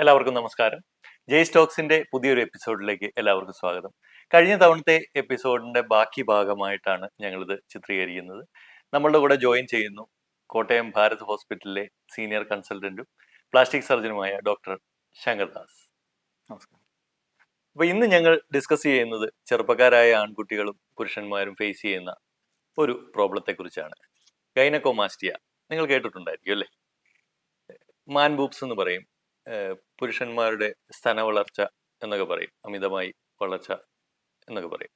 എല്ലാവർക്കും നമസ്കാരം. ജയ് സ്റ്റോക്സിന്റെ പുതിയൊരു എപ്പിസോഡിലേക്ക് എല്ലാവർക്കും സ്വാഗതം. കഴിഞ്ഞ തവണത്തെ എപ്പിസോഡിന്റെ ബാക്കി ഭാഗമായിട്ടാണ് ഞങ്ങളിത് ചിത്രീകരിക്കുന്നത്. നമ്മളുടെ കൂടെ ജോയിൻ ചെയ്യുന്നു കോട്ടയം ഭാരത് ഹോസ്പിറ്റലിലെ സീനിയർ കൺസൾട്ടന്റും പ്ലാസ്റ്റിക് സർജനുമായ ഡോക്ടർ ശങ്കർദാസ്. നമസ്കാരം. അപ്പൊ ഇന്ന് ഞങ്ങൾ ഡിസ്കസ് ചെയ്യുന്നത് ചെറുപ്പക്കാരായ ആൺകുട്ടികളും പുരുഷന്മാരും ഫേസ് ചെയ്യുന്ന ഒരു പ്രോബ്ലത്തെ കുറിച്ചാണ്. ഗൈനക്കോമാസ്റ്റിയ. നിങ്ങൾ കേട്ടിട്ടുണ്ടായിരിക്കും അല്ലേ? മാൻ ബൂബ്സ് എന്ന് പറയും, പുരുഷന്മാരുടെ സ്തന വളർച്ച എന്നൊക്കെ പറയും, അമിതമായി വളർച്ച എന്നൊക്കെ പറയും.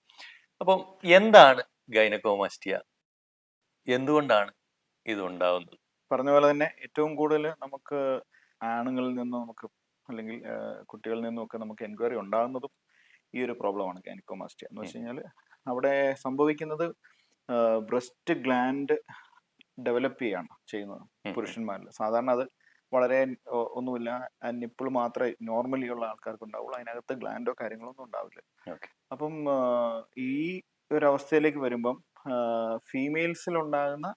അപ്പം എന്താണ് ഗൈനക്കോമാസ്റ്റിയ, എന്തുകൊണ്ടാണ് ഇത് ഉണ്ടാവുന്നത്? പറഞ്ഞ പോലെ തന്നെ ഏറ്റവും കൂടുതൽ നമുക്ക് ആണുങ്ങളിൽ നിന്നും നമുക്ക് അല്ലെങ്കിൽ കുട്ടികളിൽ നിന്നുമൊക്കെ നമുക്ക് എൻക്വയറി ഉണ്ടാകുന്നതും ഈ ഒരു പ്രോബ്ലമാണ് ഗൈനക്കോമാസ്റ്റിയ എന്ന് വെച്ച് കഴിഞ്ഞാൽ അവിടെ സംഭവിക്കുന്നത് ബ്രസ്റ്റ് ഗ്ലാൻഡ് ഡെവലപ്പ് ചെയ്യാണ് ചെയ്യുന്നത് പുരുഷന്മാരിൽ. സാധാരണ അത് വളരെ ഒന്നുമില്ല, നിപ്പിൾ മാത്രമേ നോർമലി ഉള്ള ആൾക്കാർക്ക് ഉണ്ടാവുള്ളൂ, അതിനകത്ത് ഗ്ലാൻഡോ കാര്യങ്ങളൊന്നും ഉണ്ടാവില്ല. അപ്പം ഈ ഒരു അവസ്ഥയിലേക്ക് വരുമ്പം ഫീമെയിൽസിൽ ഉണ്ടാകുന്ന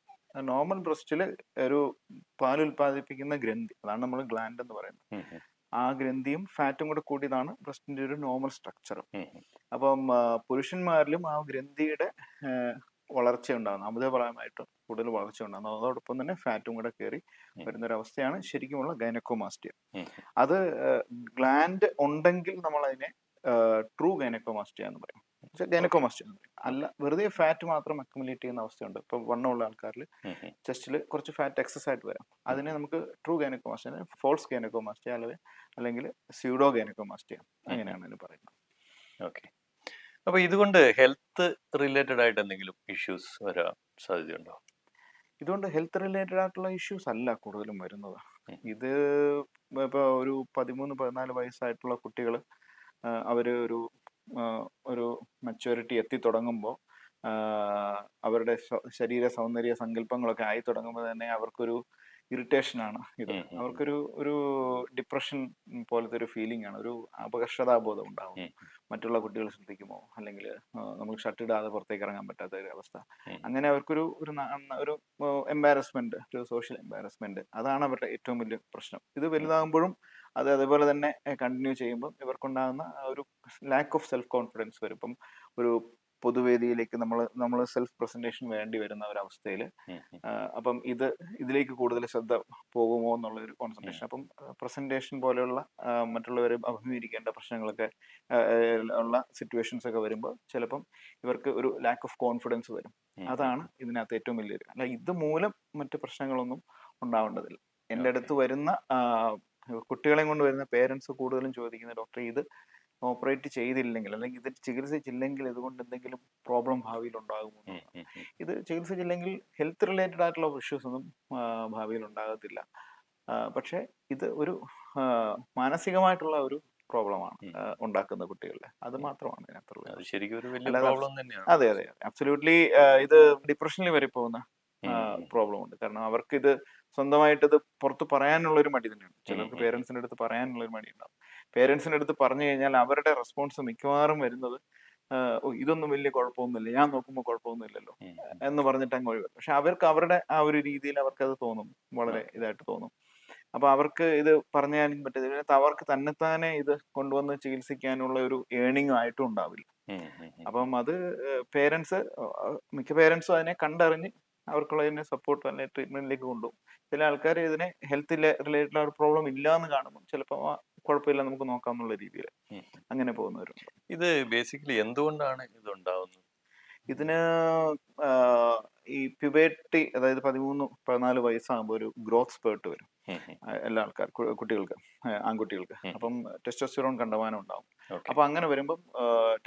നോർമൽ ബ്രസ്റ്റിൽ ഒരു പാൽ ഉൽപ്പാദിപ്പിക്കുന്ന ഗ്രന്ഥി, അതാണ് നമ്മൾ ഗ്ലാൻഡ് എന്ന് പറയുന്നത്. ആ ഗ്രന്ഥിയും ഫാറ്റും കൂടെ കൂടിയതാണ് ബ്രസ്റ്റിന്റെ ഒരു നോർമൽ സ്ട്രക്ചർ. അപ്പം പുരുഷന്മാരിലും ആ ഗ്രന്ഥിയുടെ വളർച്ച ഉണ്ടാകുന്നു, അമിതഫലമായിട്ട് കൂടുതൽ വളർച്ച ഉണ്ടാകുന്നു. അതോടൊപ്പം തന്നെ ഫാറ്റും കൂടെ കയറി വരുന്നൊരവസ്ഥയാണ് ശരിക്കുമുള്ള ഗൈനക്കോമാസ്റ്റിയ. അത് ഗ്ലാൻഡ് ഉണ്ടെങ്കിൽ നമ്മൾ അതിനെ ട്രൂ ഗൈനക്കോമാസ്റ്റിയ എന്ന് പറയും. ഗൈനക്കോമാസ്റ്റിയ എന്ന് പറയും. അല്ല, വെറുതെ ഫാറ്റ് മാത്രം അക്യുമുലേറ്റ് ചെയ്യുന്ന അവസ്ഥയുണ്ട്. ഇപ്പൊ വണ്ണമുള്ള ആൾക്കാരിൽ ചെസ്റ്റിൽ കുറച്ച് ഫാറ്റ് എക്സസ് ആയിട്ട് വരാം. അതിനെ നമുക്ക് ട്രൂ ഗൈനക്കോമാസ്റ്റിയ, ഫോൾസ് ഗൈനക്കോമാസ്റ്റിയ അല്ലെങ്കിൽ സ്യൂഡോ ഗൈനക്കോമാസ്റ്റിയ, അങ്ങനെയാണ് അതിന് പറയുന്നത്. ഓക്കെ. അപ്പൊ ഇതുകൊണ്ട് ഹെൽത്ത് റിലേറ്റഡ് ആയിട്ട് എന്തെങ്കിലും ഇഷ്യൂസ് വരാൻ സാധ്യതയുണ്ടോ? ഇതുകൊണ്ട് ഹെൽത്ത് റിലേറ്റഡ് ആയിട്ടുള്ള ഇഷ്യൂസ് അല്ല കൂടുതലും വരുന്നത്. ഇത് ഇപ്പൊ ഒരു 13-14 വയസ്സായിട്ടുള്ള കുട്ടികൾ അവര് ഒരു മെച്യൂരിറ്റി എത്തി തുടങ്ങുമ്പോൾ അവരുടെ ശരീര സൗന്ദര്യ സങ്കല്പങ്ങളൊക്കെ ആയി തുടങ്ങുമ്പോൾ തന്നെ അവർക്കൊരു ഇറിറ്റേഷനാണ് ഇത്. അവർക്കൊരു ഡിപ്രഷൻ പോലത്തെ ഒരു ഫീലിംഗ് ആണ്, ഒരു അപകർഷതാബോധം ഉണ്ടാവും. മറ്റുള്ള കുട്ടികൾ ശ്രദ്ധിക്കുമോ, അല്ലെങ്കിൽ നമുക്ക് ഷർട്ട് ഇടാതെ പുറത്തേക്ക് ഇറങ്ങാൻ പറ്റാത്ത ഒരു അവസ്ഥ. അങ്ങനെ അവർക്കൊരു ഒരു എംബാരസ്മെന്റ്, ഒരു സോഷ്യൽ എംബാരസ്മെന്റ്, അതാണ് അവരുടെ ഏറ്റവും വലിയ പ്രശ്നം. ഇത് വലുതാകുമ്പോഴും അത് അതേപോലെ തന്നെ കണ്ടിന്യൂ ചെയ്യുമ്പോൾ ഇവർക്കുണ്ടാകുന്ന ഒരു ലാക്ക് ഓഫ് സെൽഫ് കോൺഫിഡൻസ് വരും. ഇപ്പം ഒരു പൊതുവേദിയിലേക്ക് നമ്മൾ സെൽഫ് പ്രസന്റേഷൻ വേണ്ടി വരുന്ന ഒരവസ്ഥയിൽ അപ്പം ഇതിലേക്ക് കൂടുതൽ ശ്രദ്ധ പോകുമോ എന്നുള്ള ഒരു കോൺസെൻട്രേഷൻ. അപ്പം പ്രസന്റേഷൻ പോലെയുള്ള മറ്റുള്ളവരെ അഭിമുഖീകരിക്കേണ്ട പ്രശ്നങ്ങളൊക്കെ ഉള്ള സിറ്റുവേഷൻസ് ഒക്കെ വരുമ്പോൾ ചിലപ്പം ഇവർക്ക് ഒരു ലാക്ക് ഓഫ് കോൺഫിഡൻസ് വരും. അതാണ് ഇതിനകത്ത് ഏറ്റവും വലിയൊരു. അല്ല, ഇത് മൂലം മറ്റു പ്രശ്നങ്ങളൊന്നും ഉണ്ടാവേണ്ടതില്ല. എൻ്റെ അടുത്ത് വരുന്ന കുട്ടികളെ കൊണ്ട് വരുന്ന പേരൻസ് കൂടുതലും ചോദിക്കുന്ന, ഡോക്ടർ ഇത് ഓപ്പറേറ്റ് ചെയ്തില്ലെങ്കിൽ അല്ലെങ്കിൽ ഇത് ചികിത്സിച്ചില്ലെങ്കിൽ ഇതുകൊണ്ട് എന്തെങ്കിലും പ്രോബ്ലം ഭാവിയിൽ ഉണ്ടാകുമോ? ഇത് ചികിത്സിച്ചില്ലെങ്കിൽ ഹെൽത്ത് റിലേറ്റഡ് ആയിട്ടുള്ള ഇഷ്യൂസ് ഒന്നും ഭാവിയിൽ ഉണ്ടാകത്തില്ല. പക്ഷെ ഇത് ഒരു മാനസികമായിട്ടുള്ള ഒരു പ്രോബ്ലമാണ് ഉണ്ടാക്കുന്ന കുട്ടികളുടെ. അത് മാത്രമാണ് ഇതിനകത്തുള്ളത്. അതെ, അബ്സല്യൂട്ട്ലി. ഇത് ഡിപ്രഷനിൽ വരെ പോകുന്ന പ്രോബ്ലം ഉണ്ട്. കാരണം അവർക്ക് ഇത് സ്വന്തമായിട്ട് ഇത് പുറത്ത് പറയാനുള്ള ഒരു മടി തന്നെയാണ്. ചിലർക്ക് പേരൻസിന്റെ അടുത്ത് പറയാനുള്ള ഒരു മടി ഉണ്ടാവും. പേരൻസിന്റെ അടുത്ത് പറഞ്ഞു കഴിഞ്ഞാൽ അവരുടെ റെസ്പോൺസ് മിക്കവാറും വരുന്നത് ഇതൊന്നും വലിയ കുഴപ്പമൊന്നുമില്ല, ഞാൻ നോക്കുമ്പോൾ കുഴപ്പമൊന്നുമില്ലല്ലോ എന്ന് പറഞ്ഞിട്ട് അങ്ങ് ഒഴിവാക്കും. പക്ഷെ അവർക്ക് അവരുടെ ആ ഒരു രീതിയിൽ അവർക്കത് തോന്നും, വളരെ ഇതായിട്ട് തോന്നും. അപ്പൊ അവർക്ക് ഇത് പറഞ്ഞാലും പറ്റില്ല. അവർക്ക് തന്നെത്താനെ ഇത് കൊണ്ടുവന്ന് ചികിത്സിക്കാനുള്ള ഒരു ഏണിംഗ് ആയിട്ടും ഉണ്ടാവില്ല. അപ്പം അത് മിക്ക പേരൻസും അതിനെ കണ്ടറിഞ്ഞ് അവർക്കുള്ളതിനെ സപ്പോർട്ട് അല്ലെങ്കിൽ ട്രീറ്റ്മെന്റിലേക്ക് കൊണ്ടുപോകും. ചില ആൾക്കാർ ഇതിനെ ഹെൽത്ത് റിലേറ്റഡ് ഒരു പ്രോബ്ലം ഇല്ല എന്ന് കാണുമ്പോൾ ചിലപ്പോൾ കുഴപ്പമില്ല, നമുക്ക് നോക്കാന്നുള്ള രീതിയിൽ അങ്ങനെ പോകുന്നവരുണ്ട്. ഇത് ബേസിക്കലി എന്തുകൊണ്ടാണ് ഇത് ഉണ്ടാവുന്നത്? ഇതിന് ഈ പ്യൂബേർട്ടി, അതായത് 13-14 വയസ്സാകുമ്പോൾ ഒരു ഗ്രോത്ത് സ്പേർട്ട് വരും എല്ലാ കുട്ടികൾക്ക്, ആൺകുട്ടികൾക്ക്. അപ്പം ടെസ്റ്റോസ്റ്റിറോൺ കണ്ടമാനം ഉണ്ടാവും. അപ്പൊ അങ്ങനെ വരുമ്പം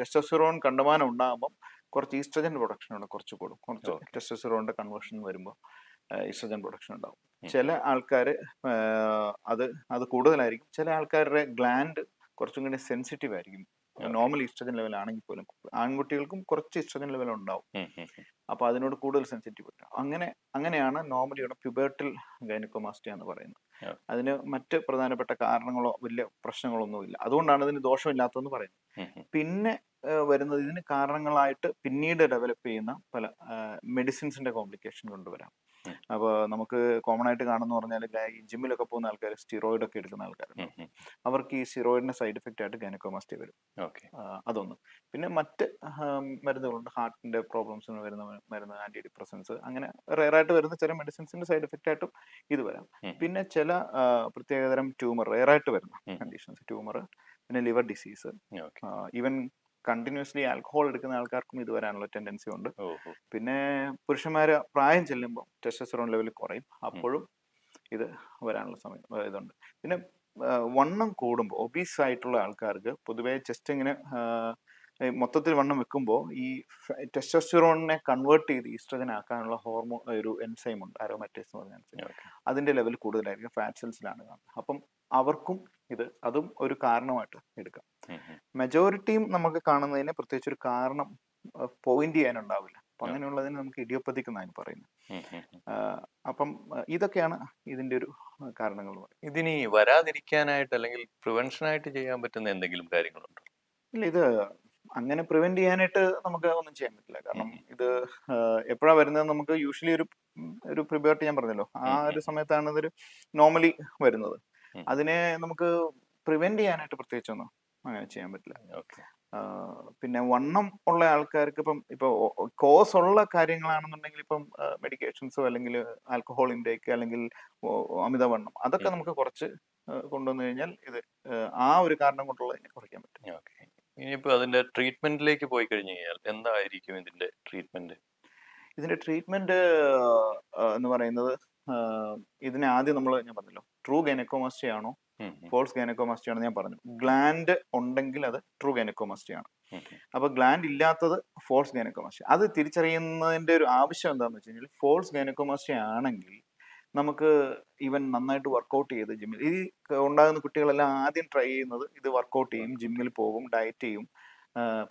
ടെസ്റ്റോസ്റ്റിറോൺ കണ്ടമാനം ഉണ്ടാകുമ്പം കുറച്ച് ഈസ്ട്രജൻ പ്രൊഡക്ഷൻ ഉണ്ട്, കുറച്ച് കൂടും. കുറച്ച് ടെസ്റ്റോസ്റ്റിറോണിന്റെ കൺവേർഷൻ വരുമ്പോൾ ഈസ്ട്രജൻ പ്രൊഡക്ഷൻ ഉണ്ടാവും. ചില ആൾക്കാർ അത് കൂടുതലായിരിക്കും. ചില ആൾക്കാരുടെ ഗ്ലാൻഡ് കുറച്ചും കൂടി സെൻസിറ്റീവ് ആയിരിക്കും. നോർമൽ ഈസ്ട്രജൻ ലെവൽ ആണെങ്കിൽ പോലും ആൺകുട്ടികൾക്കും കുറച്ച് ഈസ്ട്രജൻ ലെവൽ ഉണ്ടാവും. അപ്പൊ അതിനോട് കൂടുതൽ സെൻസിറ്റീവ് ആയിരിക്കും. അങ്ങനെയാണ് നോർമലി പ്യൂബേർട്ടൽ ഗൈനക്കോമാസ്റ്റിയ എന്ന് പറയുന്നത്. അതിന് മറ്റ് പ്രധാനപ്പെട്ട കാരണങ്ങളോ വലിയ പ്രശ്നങ്ങളോ ഒന്നുമില്ല. അതുകൊണ്ടാണ് ഇതിന് ദോഷമില്ലാത്തതെന്ന് പറയുന്നത്. പിന്നെ വരുന്നത് ഇതിന് കാരണങ്ങളായിട്ട് പിന്നീട് ഡെവലപ്പ് ചെയ്യുന്ന പല മെഡിസിൻസിന്റെ കോംപ്ലിക്കേഷൻ കൊണ്ടുവരാം. ഉം. അപ്പോൾ നമുക്ക് കോമൺ ആയിട്ട് കാണുന്ന പറഞ്ഞാൽ ഈ ജിമ്മിലൊക്കെ പോകുന്ന ആൾക്കാർ സ്റ്റിറോയിഡ് ഒക്കെ എടുക്കുന്ന ആൾക്കാരുണ്ട്. അവർക്ക് ഈ സ്റ്റിറോയിഡിന്റെ സൈഡ് എഫക്റ്റ് ആയിട്ട് ഗൈനക്കോമാസ്റ്റിയ വരും. ഓക്കെ. അതൊന്ന്. പിന്നെ മറ്റ് മരുന്നുകളുണ്ട്, ഹാർട്ടിന്റെ പ്രോബ്ലംസിന് വരുന്ന മരുന്ന്, ആന്റി ഡിപ്രസൻസ്, അങ്ങനെ റെയറായിട്ട് വരുന്ന ചില മെഡിസിൻസിന്റെ സൈഡ് എഫക്റ്റ് ആയിട്ടും ഇത് വരാം. പിന്നെ ചില പ്രത്യേകതരം ട്യൂമർ, റെയറായിട്ട് വരുന്ന കണ്ടീഷൻസ്, ട്യൂമർ, പിന്നെ liver disease, even continuously alcohol എടുക്കുന്ന ആൾക്കാർക്കും ഇത് വരാനുള്ള ടെൻഡൻസി ഉണ്ട്. പിന്നെ പുരുഷന്മാര് പ്രായം ചെല്ലുമ്പോൾ ടെസ്റ്റോസ്റ്ററോൺ ലെവൽ കുറയും, അപ്പോഴും ഇത് വരാനുള്ള സമയം ഇതുണ്ട്. പിന്നെ വണ്ണം കൂടുമ്പോൾ ഒബീസ് ആയിട്ടുള്ള ആൾക്കാർക്ക് പൊതുവേ ചെസ്റ്റ് ഇങ്ങനെ മൊത്തത്തിൽ വണ്ണം വെക്കുമ്പോൾ ഈ ടെസ്റ്റോസ്റ്ററോണിനെ കൺവേർട്ട് ചെയ്ത് ഈസ്ട്രജൻ ആക്കാനുള്ള ഹോർമോൺ ഒരു എൻസൈം ഉണ്ട്, അരോമാറ്റേസ് എന്ന് പറഞ്ഞാൽ, അതിന്റെ ലെവൽ കൂടുതലായിരിക്കും, ഫാറ്റ് സെൽസിലാണ് കാണുന്നത്. അപ്പം അവർക്കും അതും ഒരു കാരണമായിട്ട് എടുക്കാം. മെജോറിറ്റിയും നമുക്ക് കാണുന്നതിന് പ്രത്യേകിച്ച് ഒരു കാരണം പോയിന്റ് ചെയ്യാനുണ്ടാവില്ല. അപ്പൊ അങ്ങനെയുള്ളതിന് നമുക്ക് ഇഡിയോപ്പതിക് എന്നാണ് പറയുന്നത്. അപ്പം ഇതൊക്കെയാണ് ഇതിന്റെ ഒരു കാരണങ്ങൾ. ഇതിനി വരാതിരിക്കാനായിട്ട് അല്ലെങ്കിൽ പ്രിവെൻഷനായിട്ട് ചെയ്യാൻ പറ്റുന്ന എന്തെങ്കിലും കാര്യങ്ങളുണ്ടോ? ഇല്ല, ഇത് അങ്ങനെ പ്രിവെന്റ് ചെയ്യാനായിട്ട് നമുക്ക് ഒന്നും ചെയ്യാൻ പറ്റില്ല. കാരണം ഇത് എപ്പോഴാ വരുന്നത്, നമുക്ക് യൂഷ്വലി ഒരു പ്രിബേർട്ട് ഞാൻ പറഞ്ഞല്ലോ, ആ ഒരു സമയത്താണ് ഇതൊരു നോർമലി വരുന്നത്. അതിനെ നമുക്ക് പ്രിവെന്റ് ചെയ്യാനായിട്ട് പ്രത്യേകിച്ചൊന്നും അങ്ങനെ ചെയ്യാൻ പറ്റില്ല. പിന്നെ വണ്ണം ഉള്ള ആൾക്കാർക്ക് ഇപ്പൊ കോസ് ഉള്ള കാര്യങ്ങളാണെന്നുണ്ടെങ്കിൽ, ഇപ്പം മെഡിക്കേഷൻസോ അല്ലെങ്കിൽ ആൽക്കഹോൾ ഇൻടേക്ക് അല്ലെങ്കിൽ അമിതവണ്ണം, അതൊക്കെ നമുക്ക് കുറച്ച് കൊണ്ടുവന്നു കഴിഞ്ഞാൽ ഇത് ആ ഒരു കാരണം കൊണ്ടുള്ളതിനെ കുറയ്ക്കാൻ പറ്റും. ഇനിയിപ്പോ അതിന്റെ ട്രീറ്റ്മെന്റിലേക്ക് പോയി കഴിഞ്ഞു കഴിഞ്ഞാൽ എന്തായിരിക്കും ഇതിന്റെ ട്രീറ്റ്മെന്റ്? ഇതിന്റെ ട്രീറ്റ്മെന്റ് എന്ന് പറയുന്നത്, ഇതിനെ ആദ്യം ഞാൻ പറഞ്ഞല്ലോ, ട്രൂ ഗൈനക്കോമാസ്റ്റിയ ആണോ ഫോൾസ് ഗൈനക്കോമാസ്റ്റിയ ആണോ ഞാൻ പറഞ്ഞു. ഗ്ലാൻഡ് ഉണ്ടെങ്കിൽ അത് ട്രൂ ഗൈനക്കോമാസ്റ്റിയ ആണ്. അപ്പൊ ഗ്ലാൻഡ് ഇല്ലാത്തത് ഫോൾസ് ഗൈനക്കോമാസ്റ്റിയ. അത് തിരിച്ചറിയുന്നതിന്റെ ഒരു ആവശ്യം എന്താണെന്ന് വെച്ച് കഴിഞ്ഞാൽ, ഫോൾസ് ഗൈനക്കോമാസ്റ്റിയ ആണെങ്കിൽ നമുക്ക് ഈവൻ നന്നായിട്ട് വർക്കൗട്ട് ചെയ്ത് ജിമ്മിൽ ഈ ഉണ്ടാകുന്ന കുട്ടികളെല്ലാം ആദ്യം ട്രൈ ചെയ്യുന്നത് ഇത് വർക്കൗട്ട് ചെയ്യും, ജിമ്മിൽ പോകും, ഡയറ്റ് ചെയ്യും.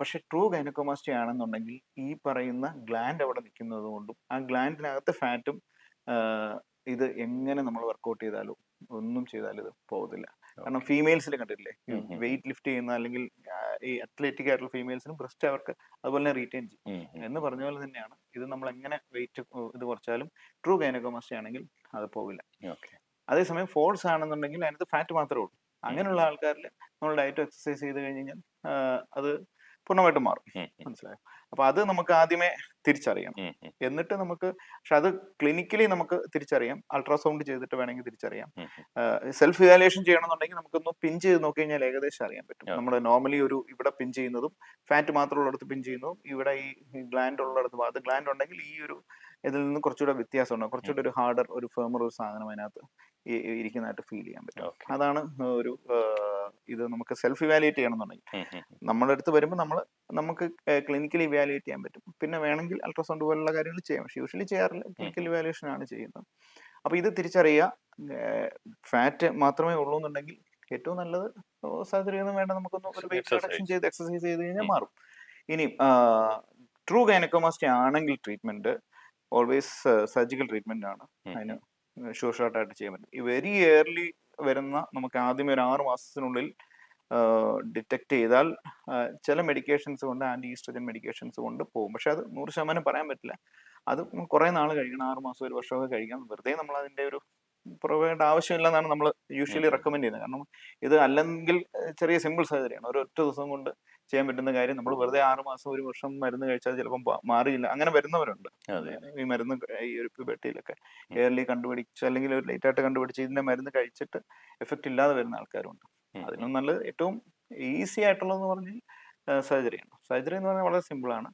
പക്ഷെ ട്രൂ ഗൈനക്കോമാസ്റ്റിയ ആണെന്നുണ്ടെങ്കിൽ ഈ പറയുന്ന ഗ്ലാൻഡ് അവിടെ നിൽക്കുന്നത് കൊണ്ടും ആ ഗ്ലാൻഡിനകത്തെ ഫാറ്റും ഇത് എങ്ങനെ നമ്മൾ വർക്കൗട്ട് ചെയ്താലും ഒന്നും ചെയ്താലും ഇത് പോകത്തില്ല. കാരണം ഫീമെയിൽസിൽ കണ്ടിട്ടില്ലേ, വെയിറ്റ് ലിഫ്റ്റ് ചെയ്യുന്ന അല്ലെങ്കിൽ ഈ അത്ലറ്റിക് ആയിട്ടുള്ള ഫീമെയിൽസിനും ബ്രസ്റ്റ് അവർക്ക് അതുപോലെ തന്നെ റീറ്റെയിൻ ചെയ്യും എന്ന് പറഞ്ഞ പോലെ തന്നെയാണ് ഇത്. നമ്മൾ എങ്ങനെ വെയിറ്റ് ഇത് കുറച്ചാലും ട്രൂ ഗൈനക്കോമാസ്റ്റിയ ആണെങ്കിൽ അത് പോകില്ല. അതേസമയം ഫോൾസ് ആണെന്നുണ്ടെങ്കിൽ അതിനകത്ത് ഫാറ്റ് മാത്രമേ ഉള്ളൂ. അങ്ങനെയുള്ള ആൾക്കാരിൽ നമ്മൾ ഡയറ്റ് എക്സസൈസ് ചെയ്ത് കഴിഞ്ഞാൽ അത് പൂർണ്ണമായിട്ടും മാറും. മനസ്സിലായോ? അപ്പൊ അത് നമുക്ക് ആദ്യമേ തിരിച്ചറിയണം. എന്നിട്ട് നമുക്ക്, പക്ഷെ അത് ക്ലിനിക്കലി നമുക്ക് തിരിച്ചറിയാം, അൾട്രാസൗണ്ട് ചെയ്തിട്ട് വേണമെങ്കിൽ തിരിച്ചറിയാം. സെൽഫ് ഇവാലുവേഷൻ ചെയ്യണമെന്നുണ്ടെങ്കിൽ നമുക്കൊന്ന് പിൻ ചെയ്ത് നോക്കി കഴിഞ്ഞാൽ ഏകദേശം അറിയാൻ പറ്റും. നമ്മൾ നോർമലി ഇവിടെ പിൻ ചെയ്യുന്നതും ഫാറ്റ് മാത്രം ഉള്ളിടത്ത് പിൻ ചെയ്യുന്നതും ഇവിടെ ഈ ഗ്ലാൻഡ് ഉള്ളിടത്ത്, അത് ഗ്ലാൻഡ് ഉണ്ടെങ്കിൽ ഈ ഒരു ഇതിൽ നിന്ന് കുറച്ചുകൂടെ വ്യത്യാസം ഉണ്ടാകും. കുറച്ചുകൂടെ ഒരു ഹാർഡർ, ഒരു ഫേമർ ഒരു സാധനം അതിനകത്ത് ഇരിക്കുന്നതായിട്ട് ഫീൽ ചെയ്യാൻ പറ്റും. അതാണ് ഒരു ഇത് നമുക്ക് സെൽഫ് ഇവാലുവേറ്റ് ചെയ്യണമെന്നുണ്ടെങ്കിൽ നമ്മുടെ അടുത്ത് വരുമ്പോൾ നമുക്ക് ക്ലിനിക്കലി ഇവാലുവേറ്റ് ചെയ്യാൻ പറ്റും. പിന്നെ വേണമെങ്കിൽ അൾട്രാസൗണ്ട് പോലുള്ള കാര്യങ്ങൾ ചെയ്യാം. പക്ഷെ യൂഷ്വലി ചെയ്യാറില്ല, ക്ലിനിക്കൽ ഇവാലുവേഷൻ ആണ് ചെയ്യുന്നത്. അപ്പൊ ഇത് തിരിച്ചറിയുക. ഫാറ്റ് മാത്രമേ ഉള്ളൂ എന്നുണ്ടെങ്കിൽ ഏറ്റവും നല്ലത് സർജറി ഒന്നും വേണ്ട, നമുക്കൊന്ന് ഒരു വെയിറ്റ് റിഡക്ഷൻ ചെയ്ത് എക്സസൈസ് ചെയ്ത് കഴിഞ്ഞാൽ മാറും. ഇനി ട്രൂ ഗൈനക്കോമാസ്റ്റിയ ആണെങ്കിൽ ട്രീറ്റ്മെന്റ് ഓൾവേസ് സർജിക്കൽ ട്രീറ്റ്മെന്റ് ആണ്. അതിന് ഷുവർ ഷോർട്ടായിട്ട് ചെയ്യാൻ പറ്റും. ഈ വെരി ഇയർലി വരുന്ന, നമുക്ക് ആദ്യമേ ഒരു 6 മാസത്തിനുള്ളിൽ ഡിറ്റക്ട് ചെയ്താൽ ചില മെഡിക്കേഷൻസ് കൊണ്ട്, ആന്റി ഈസ്ട്രജൻ മെഡിക്കേഷൻസ് കൊണ്ട് പോകും. പക്ഷെ അത് 100% പറയാൻ പറ്റില്ല. അത് കുറെ നാൾ കഴിക്കണം, 6 മാസം 1 വർഷമൊക്കെ കഴിക്കാം. വെറുതെ നമ്മൾ അതിന്റെ ഒരു പുറകേണ്ട ആവശ്യമില്ലെന്നാണ് നമ്മൾ യൂഷ്വലി റെക്കമെൻഡ് ചെയ്യുന്നത്. കാരണം ഇത് അല്ലെങ്കിൽ ചെറിയ സിമ്പിൾ സർജറിയാണ്, ഒരു ഒറ്റ ദിവസം കൊണ്ട് ചെയ്യാൻ പറ്റുന്ന കാര്യം. നമ്മൾ വെറുതെ 6 മാസം 1 വർഷം മരുന്ന് കഴിച്ചാൽ ചിലപ്പം മാറിയില്ല, അങ്ങനെ വരുന്നവരുണ്ട്. ഈ മരുന്ന് ഈ ഒരു പ്യൂബർട്ടിയിലൊക്കെ എയർലി കണ്ടുപിടിച്ച് അല്ലെങ്കിൽ ഒരു ലേറ്റ് ആയിട്ട് കണ്ടുപിടിച്ച് ഇതിന്റെ മരുന്ന് കഴിച്ചിട്ട് എഫക്റ്റ് ഇല്ലാതെ വരുന്ന ആൾക്കാരുണ്ട്. അതിനും നല്ലത് ഏറ്റവും ഈസി ആയിട്ടുള്ളതെന്ന് പറഞ്ഞാൽ സർജറിയാണ്. സർജറി എന്ന് പറഞ്ഞാൽ വളരെ സിമ്പിൾ ആണ്.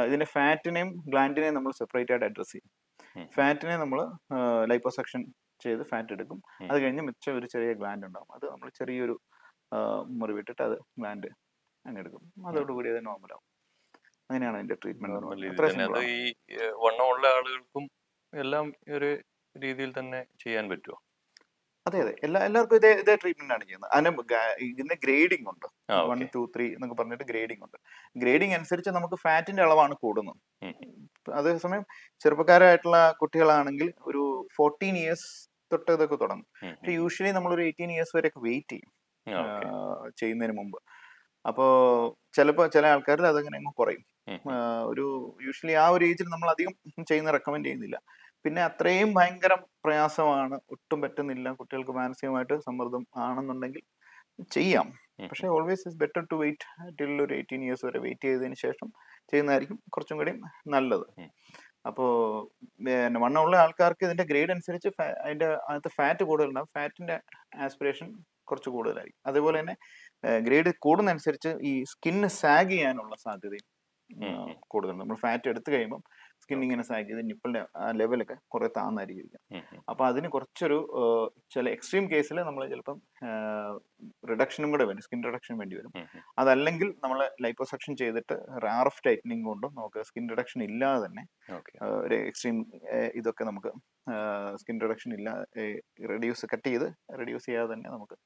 ഇതിന്റെ ഫാറ്റിനെയും ഗ്ലാൻഡിനെയും നമ്മൾ സെപ്പറേറ്റ് ആയിട്ട് അഡ്രസ് ചെയ്യും. ഫാറ്റിനെ നമ്മൾ ലൈപ്പോസക്ഷൻ ചെയ്ത് ഫാറ്റ് എടുക്കും. അത് കഴിഞ്ഞ് മിച്ചം ഒരു ചെറിയ ഗ്ലാൻഡ് ഉണ്ടാവും, അത് നമ്മൾ ചെറിയൊരു മുറിവിട്ടിട്ട് അത് ഗ്ലാൻഡ് അങ്ങ് എടുക്കും. അതോടുകൂടി അത് നോർമലാവും. അങ്ങനെയാണ് അതിന്റെ ട്രീറ്റ്മെന്റ്. ഈ വണ്ണമുള്ള ആളുകൾക്കും എല്ലാം ഒരു രീതിയിൽ തന്നെ ചെയ്യാൻ പറ്റുമോ? അതെ, എല്ലാവർക്കും ഇതേ ട്രീറ്റ്മെന്റ് ആണ് ചെയ്യുന്നത്. അതിന് ഇതിന്റെ ഗ്രേഡിംഗ് ഉണ്ട്, 1, 2, 3 എന്നൊക്കെ പറഞ്ഞിട്ട് ഗ്രേഡിംഗ് ഉണ്ട്. ഗ്രേഡിംഗ് അനുസരിച്ച് നമുക്ക് ഫാറ്റിന്റെ അളവാണ് കൂടുന്നത്. അതേസമയം ചെറുപ്പക്കാരായിട്ടുള്ള കുട്ടികളാണെങ്കിൽ ഒരു 14 ഇയേഴ്സ് തൊട്ട് ഇതൊക്കെ തുടങ്ങും. പക്ഷെ യൂഷ്വലി നമ്മളൊരു 18 ഇയേഴ്സ് വരെയൊക്കെ വെയിറ്റ് ചെയ്യും ചെയ്യുന്നതിന് മുമ്പ്. അപ്പോൾ ചിലപ്പോൾ ചില ആൾക്കാരിൽ അതങ്ങനെ അങ്ങ് കുറയും. ഉം, ഉം. ഒരു യൂഷ്വലി ആ ഒരു ഏജിൽ നമ്മൾ അധികം റെക്കമെൻഡ് ചെയ്യുന്നില്ല. പിന്നെ അത്രയും ഭയങ്കര പ്രയാസമാണ്, ഒട്ടും പറ്റുന്നില്ല, കുട്ടികൾക്ക് മാനസികമായിട്ട് സമ്മർദ്ദം ആണെന്നുണ്ടെങ്കിൽ ചെയ്യാം. ഉം, പക്ഷേ always is better to wait till ഒരു 18 ഇയേഴ്സ് വരെ വെയിറ്റ് ചെയ്തതിന് ശേഷം ചെയ്യുന്നതായിരിക്കും കുറച്ചും കൂടി നല്ലത്. ഉം. അപ്പോൾ പിന്നെ വണ്ണമുള്ള ആൾക്കാർക്ക് ഇതിന്റെ ഗ്രേഡ് അനുസരിച്ച് അതിന്റെ അകത്ത് ഫാറ്റ് കൂടുതലുണ്ടാവും. ഫാറ്റിന്റെ ആസ്പിറേഷൻ കുറച്ച് കൂടുതലായിരിക്കും. അതുപോലെ തന്നെ ഗ്രേഡ് കൂടുന്നതനുസരിച്ച് ഈ സ്കിന്ന് സാഗ് ചെയ്യാനുള്ള സാധ്യതയും കൂടുതലുണ്ട്. നമ്മൾ ഫാറ്റ് എടുത്തു കഴിയുമ്പോൾ സ്കിൻ ഇങ്ങനെ സാഗ് ചെയ്ത് നിപ്പിളിന്റെ ആ ലെവലൊക്കെ കുറെ താന്നായിരിക്കും. അപ്പൊ അതിന് കുറച്ചൊരു ചില എക്സ്ട്രീം കേസിൽ നമ്മൾ ചിലപ്പം റിഡക്ഷനും കൂടെ വേണ്ടി സ്കിൻ റിഡക്ഷൻ വേണ്ടി വരും. അതല്ലെങ്കിൽ നമ്മൾ ലൈപ്പോസക്ഷൻ ചെയ്തിട്ട് RF ടൈറ്റനിങ് കൊണ്ടും നമുക്ക് സ്കിൻ റിഡക്ഷൻ ഇല്ലാതെ തന്നെ ഒരു എക്സ്ട്രീം ഇതൊക്കെ നമുക്ക് സ്കിൻ റിഡക്ഷൻ ഇല്ല കട്ട് ചെയ്ത് റെഡ്യൂസ് ചെയ്യാതെ തന്നെ നമുക്ക്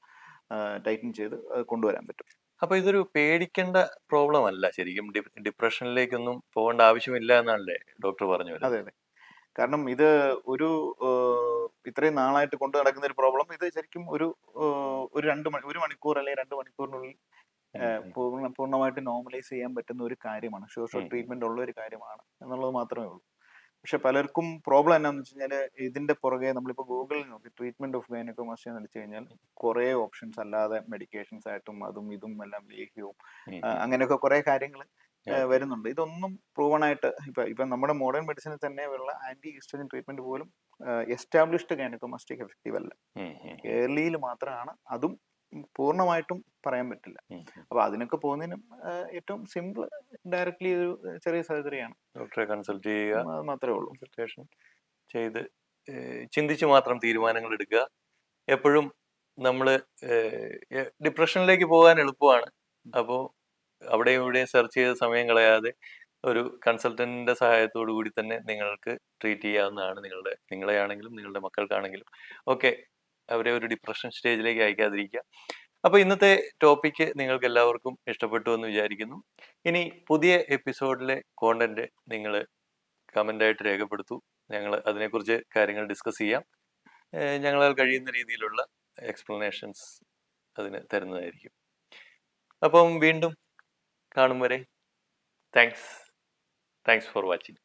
ടൈറ്റൻ ചെയ്ത് കൊണ്ടുവരാൻ പറ്റും. അപ്പൊ ഇതൊരു പേടിക്കേണ്ട പ്രോബ്ലം അല്ല ശരിക്കും. ഡിപ്രഷനിലേക്കൊന്നും പോകേണ്ട ആവശ്യമില്ല എന്നാണല്ലേ ഡോക്ടർ പറഞ്ഞു വരുന്നത്? അതെ അതെ. കാരണം ഇത് ഒരു ഇത്രയും നാളായിട്ട് കൊണ്ടു നടക്കുന്ന ഒരു പ്രോബ്ലം, ഇത് ശരിക്കും ഒരു ഒരു മണിക്കൂർ അല്ലെങ്കിൽ 2 മണിക്കൂറിനുള്ളിൽ പൂർണ്ണമായിട്ട് നോർമലൈസ് ചെയ്യാൻ പറ്റുന്ന ഒരു കാര്യമാണ്. ഷോർട്ട് ട്രീറ്റ്മെന്റ് ഉള്ള ഒരു കാര്യമാണ് എന്നുള്ളത് മാത്രമേ ഉള്ളൂ. പക്ഷെ പലർക്കും പ്രോബ്ലം എന്നാന്ന് വെച്ച് കഴിഞ്ഞാൽ ഇതിന്റെ പുറകെ നമ്മളിപ്പോൾ ഗൂഗിളിൽ നോക്കി ട്രീറ്റ്മെന്റ് ഓഫ് ഗൈനക്കോമാസ്റ്റിയ എന്ന് വെച്ച് കഴിഞ്ഞാൽ കുറെ ഓപ്ഷൻസ് അല്ലാതെ മെഡിക്കേഷൻസ് ആയിട്ടും അതും ഇതും എല്ലാം ലേഹ്യവും അങ്ങനെയൊക്കെ കുറെ കാര്യങ്ങൾ വരുന്നുണ്ട്. ഇതൊന്നും പ്രൂവൺ ആയിട്ട് ഇപ്പൊ നമ്മുടെ മോഡേൺ മെഡിസിനിൽ തന്നെ ഉള്ള ആന്റി ഈസ്ട്രജൻ ട്രീറ്റ്മെന്റ് പോലും എസ്റ്റാബ്ലിഷ്ഡ് ഗൈനക്കോമാസ്റ്റിക് എഫക്റ്റീവ് അല്ല. ഏർലിയിൽ മാത്രമാണ്, അതും പൂർണ്ണമായിട്ടും പറയാൻ പറ്റില്ല. അപ്പൊ അതിനൊക്കെ പോകുന്നതിനും ഏറ്റവും സിമ്പിൾ ഡയറക്ട്ലി ഒരു ചെറിയ സർജറിയാണ്. ഡോക്ടറെ കൺസൾട്ട് ചെയ്യുക, അത് മാത്രമേ ഉള്ളൂ. കൺസൾട്ടേഷൻ ചെയ്ത് ചിന്തിച്ച് മാത്രം തീരുമാനങ്ങൾ എടുക്കുക. എപ്പോഴും നമ്മൾ ഡിപ്രഷനിലേക്ക് പോകാൻ എളുപ്പമാണ്. അപ്പോൾ അവിടെയും ഇവിടെയും സെർച്ച് ചെയ്ത് സമയം കളയാതെ ഒരു കൺസൾട്ടന്റിന്റെ സഹായത്തോടു കൂടി തന്നെ നിങ്ങൾക്ക് ട്രീറ്റ് ചെയ്യാവുന്നതാണ്. നിങ്ങളെയാണെങ്കിലും നിങ്ങളുടെ മക്കൾക്കാണെങ്കിലും ഒക്കെ അവരെ ഒരു ഡിപ്രഷൻ സ്റ്റേജിലേക്ക് അയക്കാതിരിക്കുക. അപ്പൊ ഇന്നത്തെ ടോപ്പിക്ക് നിങ്ങൾക്ക് എല്ലാവർക്കും ഇഷ്ടപ്പെട്ടു എന്ന് വിചാരിക്കുന്നു. ഇനി പുതിയ എപ്പിസോഡിലെ കോണ്ടന്റ് നിങ്ങൾ കമൻ്റായിട്ട് രേഖപ്പെടുത്തൂ. ഞങ്ങൾ അതിനെക്കുറിച്ച് കാര്യങ്ങൾ ഡിസ്കസ് ചെയ്യാം. ഞങ്ങളാൽ കഴിയുന്ന രീതിയിലുള്ള എക്സ്പ്ലനേഷൻസ് അതിന് തരുന്നതായിരിക്കും. അപ്പം വീണ്ടും കാണും വരെ താങ്ക്സ് ഫോർ വാച്ചിങ്.